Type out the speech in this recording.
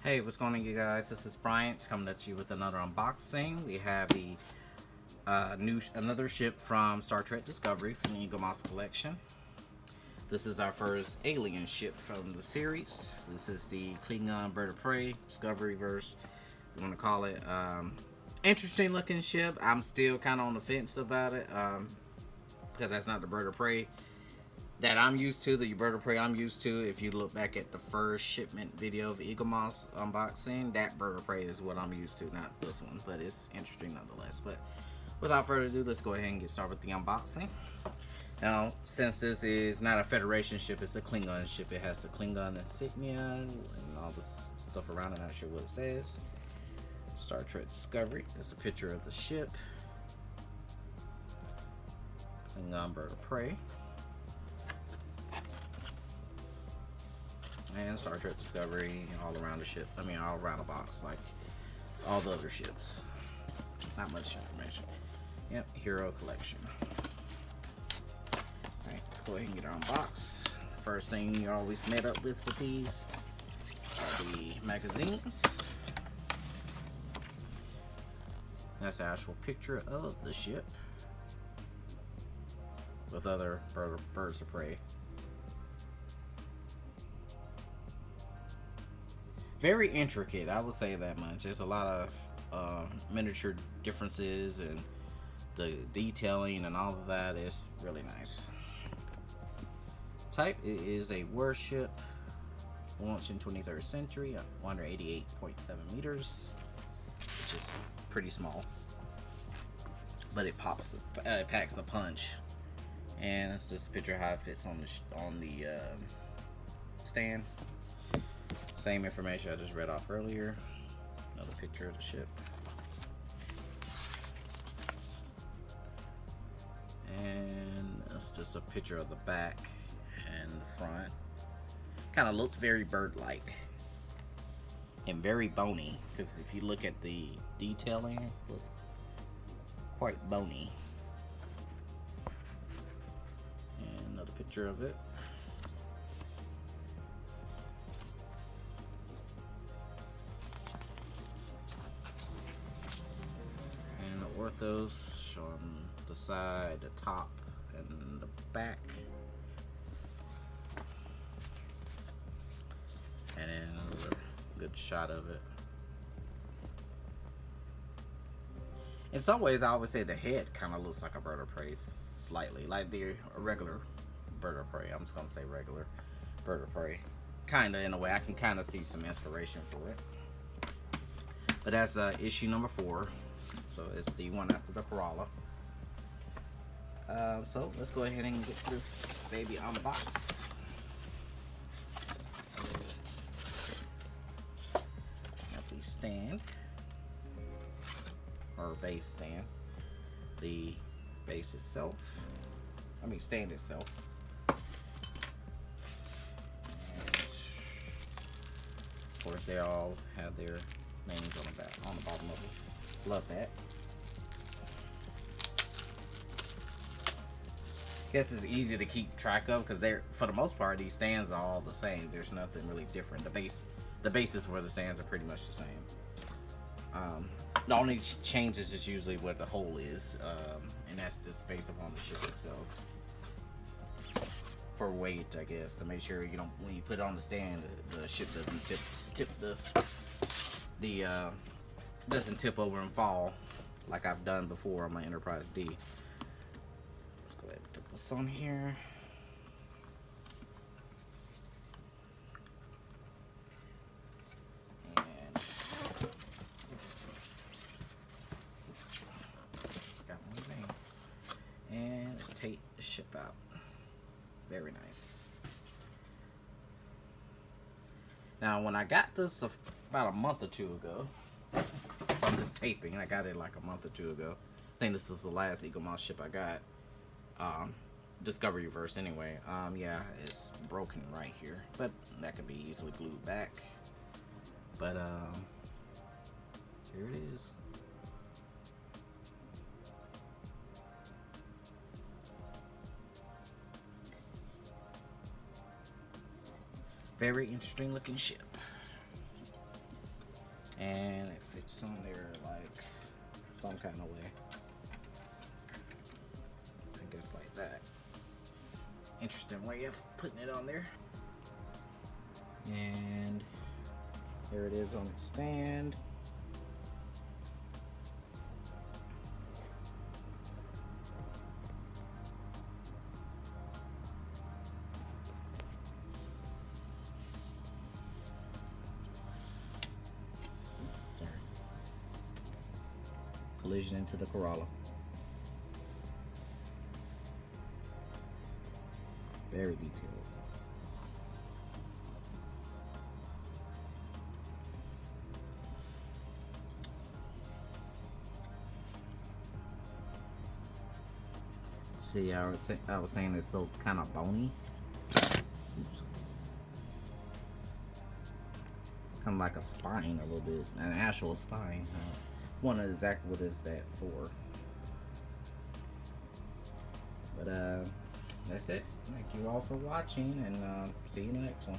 Hey, what's going on, you guys? This is Bryant coming at you with another unboxing. We have the another ship from Star Trek Discovery from the Eaglemoss collection. This is our first alien ship from the series. This is the Klingon Bird of Prey Discovery verse. You want to call it? Interesting looking ship. I'm still kind of on the fence about it because that's not the Bird of Prey that I'm used to, the bird of prey I'm used to. If you look back at the first shipment video of Eaglemoss unboxing, that bird of prey is what I'm used to, not this one, but it's interesting nonetheless. But without further ado, let's go ahead and get started with the unboxing. Now, since this is not a Federation ship, it's a Klingon ship. It has the Klingon insignia and all this stuff around it. Not sure what it says. Star Trek Discovery. It's a picture of the ship. Klingon bird of prey. And Star Trek Discovery all around the ship. I mean, all around the box, like all the other ships. Not much information. Yep, Hero Collection. Alright, let's go ahead and get our unbox. First thing you're always met up with these are the magazines. That's the actual picture of the ship with other birds of prey. Very intricate, I would say that much. There's a lot of miniature differences, and the detailing and all of that is really nice. Type, it is a warship launched in 23rd century at 188.7 meters, which is pretty small, but it packs a punch. And it's just a picture of how it fits on the stand. Same information I just read off earlier. Another picture of the ship. And it's just a picture of the back and the front. Kind of looks very bird-like and very bony, because if you look at the detailing, it looks quite bony. And another picture of it. Orthos on the side, the top, and the back, and then another good shot of it. In some ways, I always say the head kind of looks like a bird of prey, slightly like the regular bird of prey. I'm just gonna say regular bird of prey, kind of, in a way. I can kind of see some inspiration for it. But that's issue number 4. So it's the one after the Corolla. So let's go ahead and get this baby unboxed. Got the stand, or base stand. The base itself. I mean stand itself. And of course they all have their names on the back, on the bottom of it. Love that. Guess it's easy to keep track of because they're, for the most part, these stands are all the same. There's nothing really different. The bases for the stands are pretty much the same. The only changes is usually where the hole is, and that's just based upon the ship itself. For weight, I guess, to make sure you don't, when you put it on the stand, the ship doesn't doesn't tip over and fall like I've done before on my Enterprise D. Let's go ahead and put this on here. And got one thing. And let's take the ship out. Very nice. Now, when I got this about a month or two ago, from this taping, I got it like a month or two ago. I think this is the last Eaglemoss ship I got. Discovery verse anyway. Yeah, it's broken right here, but that could be easily glued back. But here it is. Very interesting looking ship. and it fits on there like some kind of way. I guess like that. Interesting way of putting it on there. And here it is on its stand. Sorry. Collision into the Corolla. Very detailed. See, I was saying it's so kind of bony. Oops. Kind of like a spine a little bit, an actual spine. I wonder exactly what is that for. But that's it. Thank you all for watching, and see you in the next one.